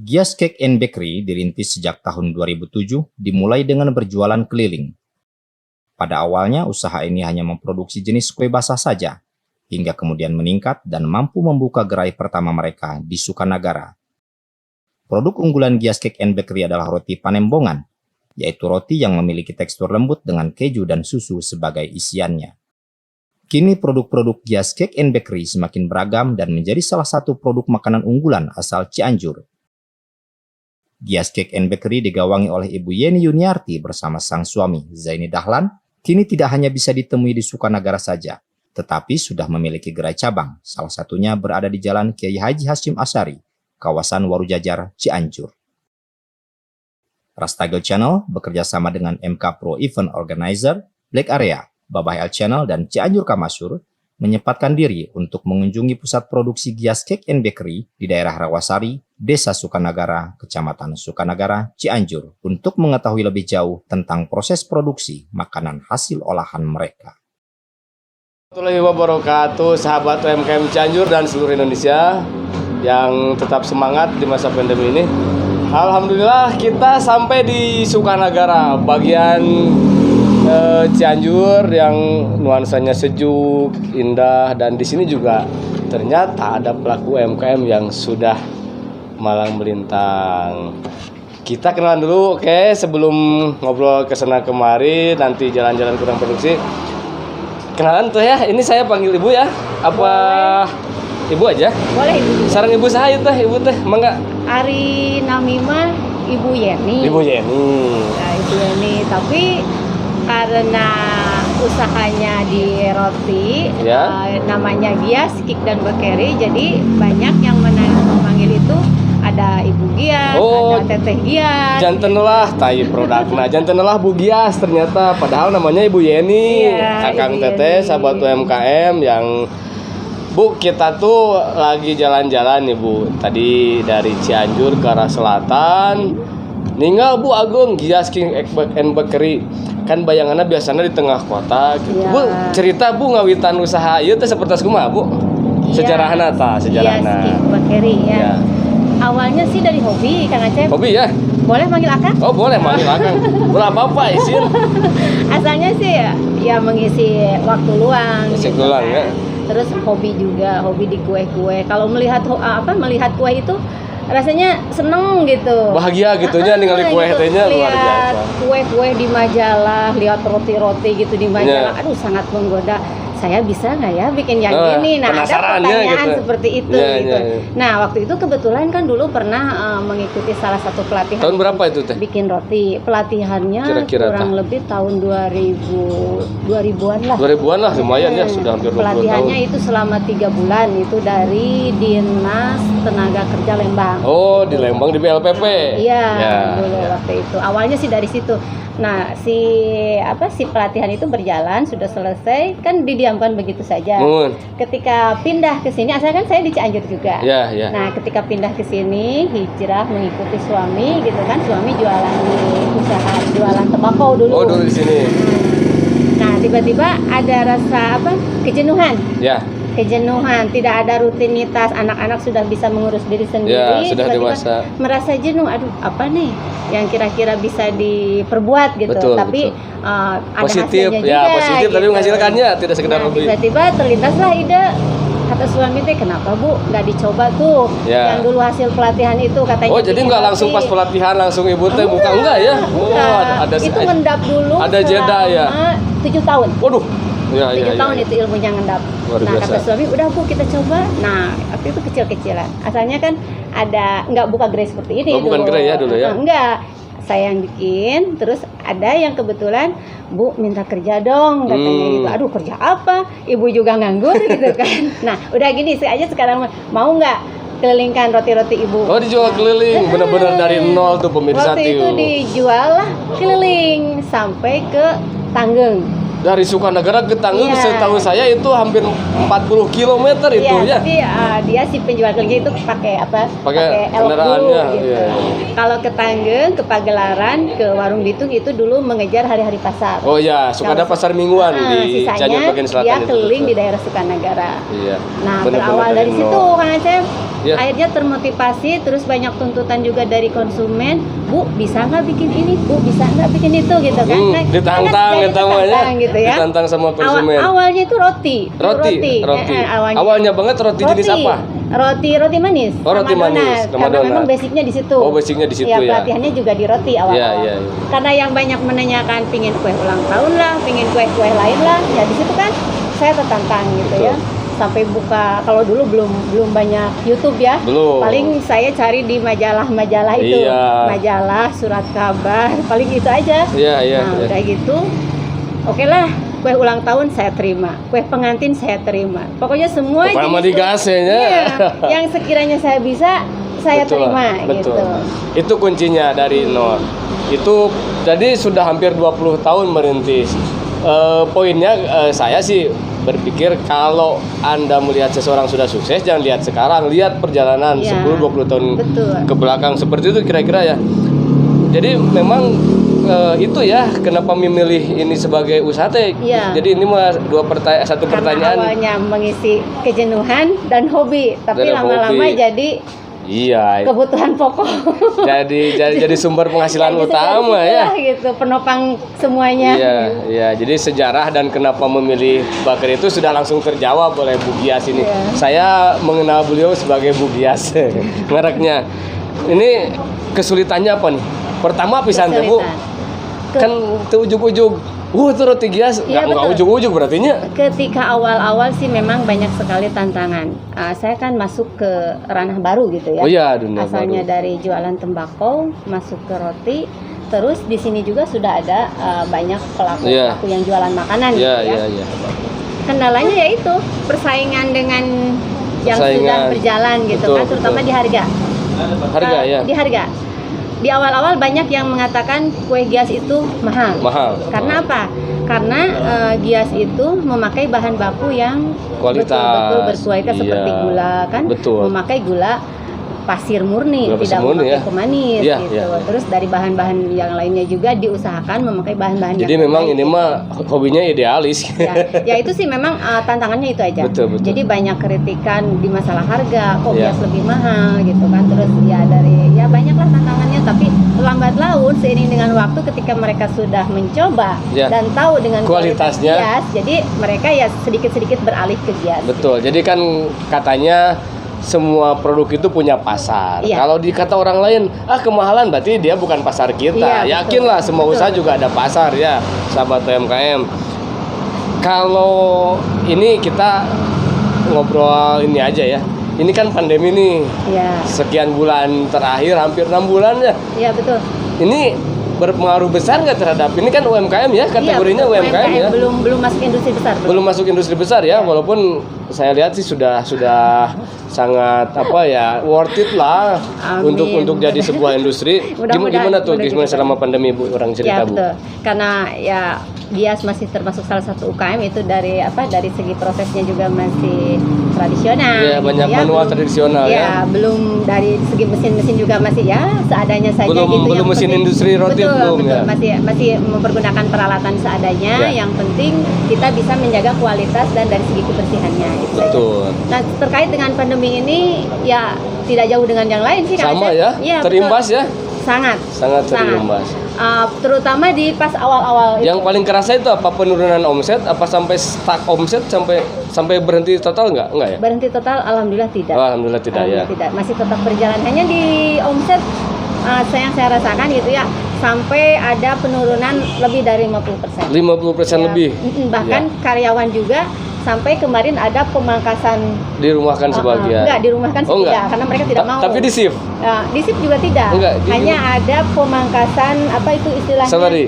Gias Cake and Bakery dirintis sejak tahun 2007, dimulai dengan berjualan keliling. Pada awalnya, usaha ini hanya memproduksi jenis kue basah saja, hingga kemudian meningkat dan mampu membuka gerai pertama mereka di Sukanagara. Produk unggulan Gias Cake and Bakery adalah roti panembongan, yaitu roti yang memiliki tekstur lembut dengan keju dan susu sebagai isiannya. Kini produk-produk Gias Cake and Bakery semakin beragam dan menjadi salah satu produk makanan unggulan asal Cianjur. Gias Cake and Bakery digawangi oleh Ibu Yeni Yuniarti bersama sang suami, Zaini Dahlan, kini tidak hanya bisa ditemui di Sukanagara saja, tetapi sudah memiliki gerai cabang, salah satunya berada di Jalan Kiai Haji Hasyim Asyari, kawasan Warujajar, Cianjur. Rastago Channel bekerja sama dengan MK Pro Event Organizer, Black Area, Babah L Channel, dan Cianjur Kamasur menyempatkan diri untuk mengunjungi pusat produksi Gias Cake and Bakery di daerah Rawasari, Desa Sukanagara, Kecamatan Sukanagara, Cianjur, untuk mengetahui lebih jauh tentang proses produksi makanan hasil olahan mereka. Warahmatullahi wabarakatuh, sahabat UMKM Cianjur dan seluruh Indonesia yang tetap semangat di masa pandemi ini. Alhamdulillah kita sampai di Sukanagara, bagian Cianjur yang nuansanya sejuk, indah, dan di sini juga ternyata ada pelaku UMKM yang sudah malang melintang. Kita kenalan dulu, oke, sebelum ngobrol kesana kemari, nanti jalan-jalan kurang produksi. Kenalan tuh ya, ini saya panggil ibu ya, apa boleh. Ibu aja? Boleh ibu. Sarang ibu saya teh, ibu teh, mangga. Ari Namima, Ibu Yeni. Ibu Yeni. Nah, Ibu Yeni, tapi karena usahanya di roti, ya. Namanya Gias Cake dan Bakery, jadi banyak yang memanggil itu ada Ibu Gias, ada Teteh Gias. Janten lah, tai produkna. Janten lah Bu Gias ternyata, padahal namanya Ibu Yeni. Iya, Akang Ibu Teteh, Yeni. sahabat UMKM yang Bu, kita tuh lagi jalan-jalan nih Bu. Tadi dari Cianjur ke arah selatan. Ninggal Bu Agung Gias Cake and Bakery. Kan bayangannya biasanya di tengah kota gitu. Ya. Bu, cerita Bu ngawitan usaha ieu teh sapertos kumaha Bu? Sejarahna ta, sejarahna. Gias Cake Bakery ya. Awalnya sih dari hobi, Kang Acep. Hobi ya? Boleh manggil Akang? Oh, boleh manggil Akang. Berapa apa izin? Asalnya sih ya mengisi waktu luang. Mengisi gitu luang, kan. ya. Terus hobi juga, hobi di kue-kue. Kalau melihat melihat kue itu rasanya seneng gitu. Bahagia gitunya ningali kue tehnya luar biasa. Lihat kue-kue di majalah, lihat roti-roti gitu di majalah. Aduh, sangat menggoda. Saya bisa nggak ya bikin yang gini? Nah, ada pertanyaan gitu. Seperti itu gitu. Nah, waktu itu kebetulan kan dulu pernah mengikuti salah satu pelatihan. Tahun berapa itu teh? Bikin roti. Pelatihannya kira-kira kurang lebih tahun 2000-an lah. 2000-an lah, lumayan ya, sudah hampir 20 tahun. Pelatihannya itu selama 3 bulan, itu dari Dinas Tenaga Kerja Lembang. Oh, di Lembang di BLPP. Iya, ya, dulu waktu itu. Awalnya sih dari situ. Nah, si pelatihan itu berjalan, sudah selesai, kan didiamkan begitu saja. Ketika pindah ke sini, asalnya kan saya di Cianjur juga. Ya, ya. Nah, ketika pindah ke sini, hijrah mengikuti suami gitu kan. Suami jualan di usaha jualan tembakau dulu. Oh, dulu di sini. Nah, tiba-tiba ada rasa kejenuhan. Ya. Kejenuhan, tidak ada rutinitas, anak-anak sudah bisa mengurus diri sendiri. Ya, sudah dewasa. Merasa jenuh, aduh apa nih yang kira-kira bisa diperbuat gitu. Betul, tapi betul. Ada positif, hasilnya ya juga, positif gitu. tapi menghasilkannya tidak sekedar hobi. Tiba-tiba terlintaslah ide, kata suami teh, kenapa Bu nggak dicoba tuh yang dulu hasil pelatihan itu katanya. Oh, jadi nggak langsung pas pelatihan langsung ibu teh buka enggak ya? Ada itu ngendap dulu. Ada jeda ya. 7 tahun. Waduh. Ya, 7 tahun itu ilmunya ngendap. Nah, kata suami, udah Bu kita coba. Nah, waktu itu kecil-kecilan. Asalnya kan nggak buka gerai seperti ini. Bukan gerai ya dulu ya? Enggak. Saya yang bikin, terus ada yang kebetulan, Bu minta kerja dong katanya gitu. Aduh, kerja apa? Ibu juga nganggur gitu kan. Nah, udah gini aja sekarang, mau nggak kelilingkan roti-roti Ibu? Oh, dijual keliling, benar-benar dari nol tuh pemirsa. Waktu itu dijual lah keliling sampai ke Tanggeng. Dari Sukanagara ke Tanggeng, setahu saya itu hampir 40 km itu ya. Tapi dia si penjual kelilingnya itu pakai kendaraannya gitu. Kalau ke Tanggeng, ke Pagelaran, ke Warung Bitung itu dulu mengejar hari-hari pasar. Oh ya, suka ada pasar mingguan di Cianjur bagian selatan. Dia keliling di daerah Sukanagara. Iya. Nah, berawal dari situ Kang Acep. Ya. akhirnya termotivasi, terus banyak tuntutan juga dari konsumen, Bu bisa nggak bikin ini, Bu bisa nggak bikin itu gitu kan. Nah, Ditantang jadi ditantang gitu ya. Ditantang sama konsumen. Awalnya itu roti. Awalnya banget roti jenis apa? Roti manis. Oh, roti sama manis, donat. sama Karena donat. memang basicnya di situ. Oh, basicnya di situ ya. Pelatihannya juga di roti awal-awal. Iya. Karena yang banyak menanyakan pingin kue ulang tahun lah, pingin kue-kue lain lah, ya di situ kan saya tertantang gitu Betul. ya. Sampai buka, kalau dulu belum banyak YouTube ya. Belum. Paling saya cari di majalah-majalah itu. Iya. Majalah, surat kabar, paling itu aja. Iya. Nah, udah gitu. Oke lah, kue ulang tahun saya terima, kue pengantin saya terima. Pokoknya semua Pokoknya jenis digasenya. iya, yang sekiranya saya bisa, saya Betul, terima betul. gitu. Itu kuncinya dari nol. Itu jadi sudah hampir 20 tahun merintis. Poinnya saya sih berpikir kalau Anda melihat seseorang sudah sukses, jangan lihat sekarang, lihat perjalanan Iya, 10-20 tahun betul. ke belakang, seperti itu kira-kira ya. Jadi memang itu ya kenapa memilih ini sebagai usaha teh. Iya. Jadi ini mah satu Karena pertanyaan. awalnya mengisi kejenuhan dan hobi, tapi Dan lama-lama hobi. jadi Iya. kebutuhan pokok. jadi sumber penghasilan Jadi utama dari ya. situlah gitu, penopang semuanya. Iya. Jadi sejarah dan kenapa memilih Bakar itu sudah langsung terjawab oleh Bu Gias ini. Iya. Saya mengenal beliau sebagai Bu Gias, mereknya. Ini kesulitannya apa nih? Pertama pisan teh Bu, Kesulitan. kan teu ujug-ujug. Itu roti Gias, Iya, nggak betul. ujug-ujug berarti nya. Ketika awal-awal sih memang banyak sekali tantangan. Saya kan masuk ke ranah baru gitu ya. Oh iya, dunia Asalnya baru. dari jualan tembakau masuk ke roti. Terus di sini juga sudah ada banyak pelaku-pelaku yang jualan makanan gitu ya. Iya. Kendalanya yaitu persaingan dengan yang Persaingan. sudah berjalan gitu Betul, kan, terutama betul. di harga. Harga ya. Di harga. Di awal-awal banyak yang mengatakan kue Gias itu mahal. Mahal. Karena apa? Karena Gias itu memakai bahan baku yang Kualitas. betul-betul berkualitas Iya. seperti gula kan, Betul. memakai gula pasir murni, Gula pasir tidak murni, memakai ya. pemanis Iya, gitu. iya. Terus dari bahan-bahan yang lainnya juga diusahakan memakai bahan-bahan Jadi yang memang terbaik ini gitu. mah hobinya idealis. Ya itu sih memang tantangannya itu aja. Betul. Jadi banyak kritikan di masalah harga, kok Ya. Gias lebih mahal gitu kan. Terus ya banyaklah tantangannya, tapi lambat laun seiring dengan waktu ketika mereka sudah mencoba Ya. dan tahu dengan Kualitasnya. kualitas Gias, jadi mereka ya sedikit-sedikit beralih ke Gias. Betul. Jadi kan katanya semua produk itu punya pasar. Iya. Kalau dikata orang lain, kemahalan berarti dia bukan pasar kita. Iya, Yakinlah betul. semua Betul. usaha juga ada pasar ya, sahabat UMKM. Kalau ini kita ngobrol ini aja ya. Ini kan pandemi nih. Iya. Sekian bulan terakhir, hampir 6 bulan ya. Iya betul. Ini berpengaruh besar nggak terhadap ini kan UMKM ya, kategorinya Iya, UMKM ya. Belum masuk industri besar. Belum masuk industri besar ya, Iya. walaupun saya lihat sih sudah sangat worth it lah Amin. untuk jadi sebuah industri. Mudah-mudahan, Gimana tuh mudah-mudahan. selama pandemi Bu, orang cerita Ya Bu? betul. Karena ya Gias masih termasuk salah satu UKM itu dari segi prosesnya juga masih tradisional. Iya, banyak manual belum- tradisional ya. belum dari segi mesin-mesin juga masih ya seadanya saja Belum- gitu. belum Yang mesin penting- industri roti betul, belum, betul. ya. Masih mempergunakan peralatan seadanya. Ya. Yang penting kita bisa menjaga kualitas dan dari segi kebersihannya. Itu saja. Betul. Nah terkait dengan pandemi ini ya tidak jauh dengan yang lain sih. Kang Sama Aceh. ya, Iya, terimbas betul. ya, Sangat. sangat terimbas. Terutama di pas awal-awal Yang paling kerasa itu apa, penurunan omset, apa sampai stuck omset sampai berhenti total nggak ya? berhenti total, alhamdulillah tidak. Oh, alhamdulillah tidak ya. Alhamdulillah tidak, masih tetap berjalan. Hanya di omset yang saya rasakan gitu ya, sampai ada penurunan lebih dari 50%. 50% Ya, lebih. Bahkan karyawan juga sampai kemarin ada pemangkasan. Dirumahkan sebagian. Enggak, dirumahkan Oh, tidak, enggak. karena mereka tidak mau. Tapi di shift. Di shift juga tidak. Enggak, Hanya ada pemangkasan apa itu istilahnya? Salary.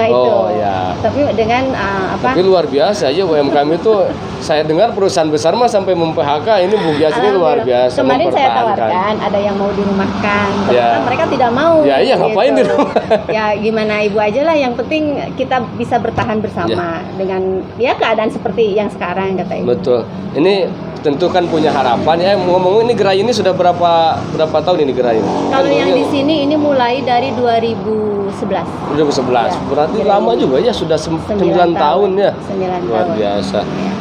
Itu. Oh, ya. Tapi dengan Tapi luar biasa aja UMKM itu. Saya dengar perusahaan besar mah sampai mem-PHK, ini Bu Gias ini luar biasa. Kemarin saya mempertahankan. tawarkan ada yang mau dirumahkan, Ya. ternyata mereka tidak mau. Ya, iya, ngapain di rumah? Ya gimana ibu aja lah, yang penting kita bisa bertahan bersama dengan ya keadaan seperti yang sekarang kata ibu. Betul. Ini tentu kan punya harapan ya. Ngomong ini gerai ini sudah berapa tahun ini gerai ini? Kalau Kan yang ini di sini ini mulai dari 2011. 2011. Ya, Berarti gerai lama ini. juga ya, sudah 9 tahun ya. 9 Luar tahun. biasa. Ya.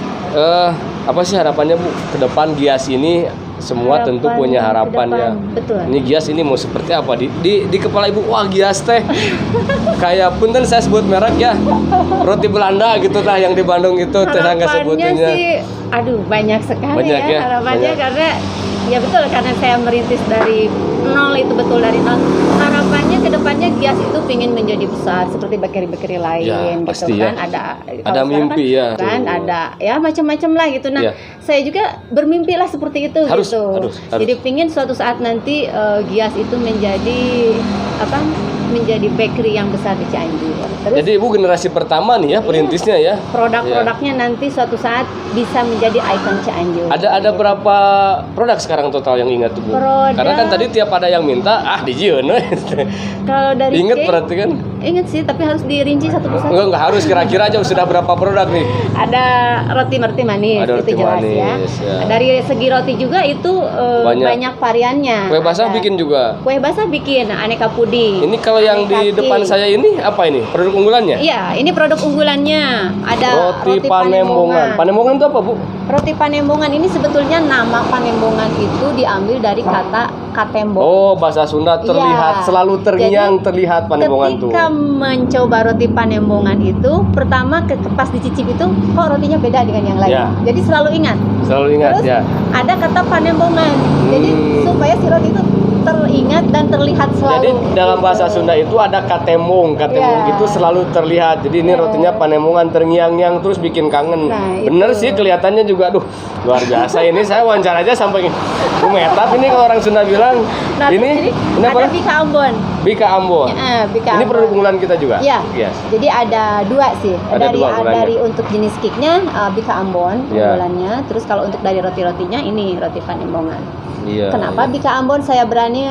Apa sih harapannya Bu ke depan Gias ini semua tentu punya harapan ke ya. depan. Betul. Ini Gias ini mau seperti apa di kepala ibu? Wah, Gias teh kayak punten saya sebut merek ya, roti Belanda gitu lah yang di Bandung itu, saya nggak Harapannya sebutinnya. sih, aduh banyak sekali Banyak ya, harapannya, banyak. karena ya betul, karena saya merintis dari nol, itu betul dari nol. Harapannya ke depannya Gias itu ingin menjadi besar seperti bakery-bakery lain Ya, gitu pasti kan. ya. Ada Ada mimpi ya. Kan ada ya macam-macam lah gitu. Nah, Ya. saya juga bermimpi lah seperti itu Harus, gitu. harus. Jadi pingin suatu saat nanti Gias itu menjadi apa? Menjadi bakery yang besar di Cianjur. Terus Jadi ibu generasi pertama nih ya perintisnya ya. produk-produknya nanti suatu saat bisa menjadi ikon Cianjur. Ada berapa produk sekarang total yang ingat tuh Bu? Produk- Karena kan tadi tiap ada yang minta, dijieun. Kalau dari Ingat cake, berarti kan? ingat sih, tapi harus dirinci satu persatu. Enggak harus, kira-kira aja sudah berapa produk nih? Ada roti manis, Ada roti itu jelas manis, ya. Dari segi roti juga itu banyak variannya. Kue basah Ada bikin juga. Kue basah bikin, aneka puding. Ini kalau yang aneka di depan cake. saya ini apa ini? Produk unggulannya? Iya, ini produk unggulannya. Ada Roti Panembongan. Panembongan itu apa Bu? Roti Panembongan ini sebetulnya nama Panembongan itu diambil dari kata katembong. Oh, bahasa Sunda terlihat Iya. selalu terngiang, Jadi, terlihat Panembongan tuh. Ketika mencoba roti Panembongan itu, pertama pas dicicip itu, kok rotinya beda dengan yang lain. Ya. Jadi selalu ingat. Selalu ingat Terus ya. ada kata Panembongan. Jadi supaya si roti itu teringat dan terlihat selalu. Jadi dalam bahasa gitu. Sunda itu ada katembong Iya. itu selalu terlihat. Jadi ini rotinya Panembongan terngiang-ngiang terus bikin kangen. Nah, Bener itu. sih kelihatannya juga, aduh luar biasa. Ini saya wawancara aja sampai gemetap ini kalau orang Sunda bilang. Nah, ini ada apa? Bika Ambon. Bika Ambon. Bika Ini Ambon. produk unggulan kita juga. Iya. Yes. Jadi ada dua sih. Ada dua unggulannya. dari untuk jenis cake-nya Bika Ambon Iya. unggulannya. Terus kalau untuk dari roti-rotinya ini roti Panembongan. Iya. Kenapa Bika Ambon saya berani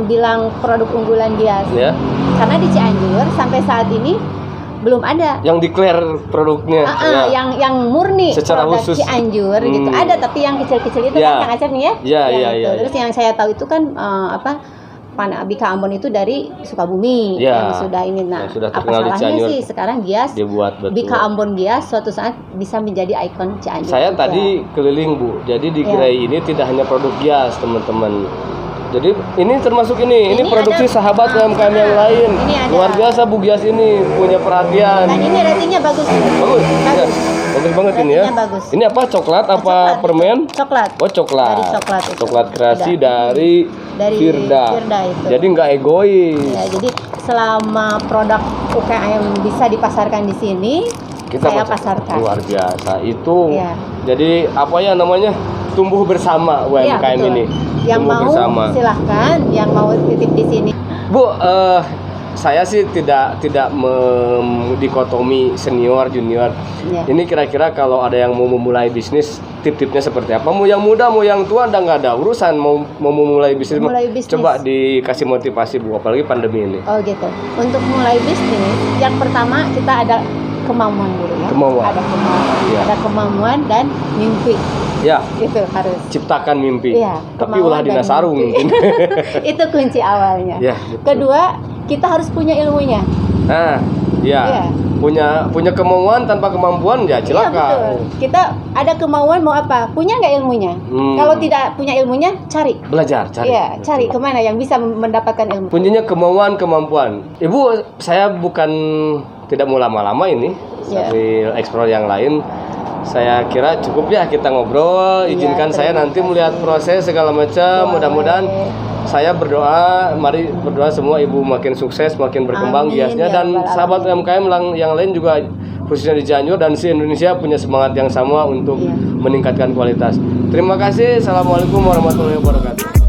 bilang produk unggulan Gias? Ya. Karena di Cianjur sampai saat ini belum ada. Yang declare produknya. ya. Yang murni Secara produk khusus. Cianjur gitu. Hmm. Ada, tapi yang kecil-kecil itu Ya. kan Kang Acep nih ya. Ya, Yang ya, itu. ya, Terus yang saya tahu itu kan Bika Ambon itu dari Sukabumi Ya. yang sudah ini. Nah, Yang sudah apa terkenal di salahnya Cianjur. sih sekarang Gias Dibuat betul. Bika Ambon Gias suatu saat bisa menjadi ikon Cianjur. Saya juga. tadi keliling Bu, jadi di Iya. gerai ini tidak hanya produk Gias teman-teman. Jadi ini termasuk ini Ini produksi ada- sahabat UMKM yang lain. Ini ada. Luar biasa Bu Gias ini punya perhatian. Dan ini ratingnya bagus. Bagus, ya. Bagus banget ini ya. Ratingnya bagus. Ini apa? Coklat apa Coklat, permen? Coklat. Oh coklat. Dari coklat itu. Coklat kreasi Ada. dari Firda. Firda itu. Jadi nggak egois. Ya, jadi selama produk UKM bisa dipasarkan di sini, saya pasarkan. Luar biasa. Itu Iya. jadi apa ya namanya? Tumbuh bersama Iya, UMKM betul. ini. Yang Tumbuh mau bersama. silahkan, yang mau titip di sini. Bu, saya sih tidak dikotomi senior junior. Ya. Ini kira-kira kalau ada yang mau memulai bisnis, tip-tipnya seperti apa? Mau yang muda, mau yang tua, nggak ada urusan. Mau memulai bisnis, Mulai bisnis. coba dikasih motivasi Bu, apalagi pandemi ini. Oh gitu. Untuk mulai bisnis, yang pertama kita ada kemauan dulu ya. Kemauan. Ada kemauan. Iya. Ada kemauan dan mimpi. Ya, Itu harus. ciptakan mimpi. Iya, Tapi kemauan ulah dan dinasarung mimpi. mungkin. Itu kunci awalnya. Ya, betul. Kedua, kita harus punya ilmunya. Nah, ya. Iya. Punya kemauan tanpa kemampuan ya Iya celaka. betul. Kita ada kemauan mau apa? Punya nggak ilmunya? Kalau tidak punya ilmunya, cari. Belajar, cari. Iya, cari kemana yang bisa mendapatkan ilmu. Kuncinya kemauan, kemampuan. Ibu, saya bukan tidak mau lama-lama ini Ya. sambil eksplor yang lain. Saya kira cukup ya kita ngobrol. Iya, Izinkan saya terima nanti kasih. melihat proses segala macam. Boleh. Mudah-mudahan saya berdoa, mari berdoa semua ibu makin sukses, makin berkembang Amin, Giasnya, ya dan Rabbal sahabat alamin. UMKM yang lain juga khususnya di Cianjur dan si Indonesia punya semangat yang sama untuk Iya. meningkatkan kualitas. Terima kasih. Assalamualaikum warahmatullahi wabarakatuh.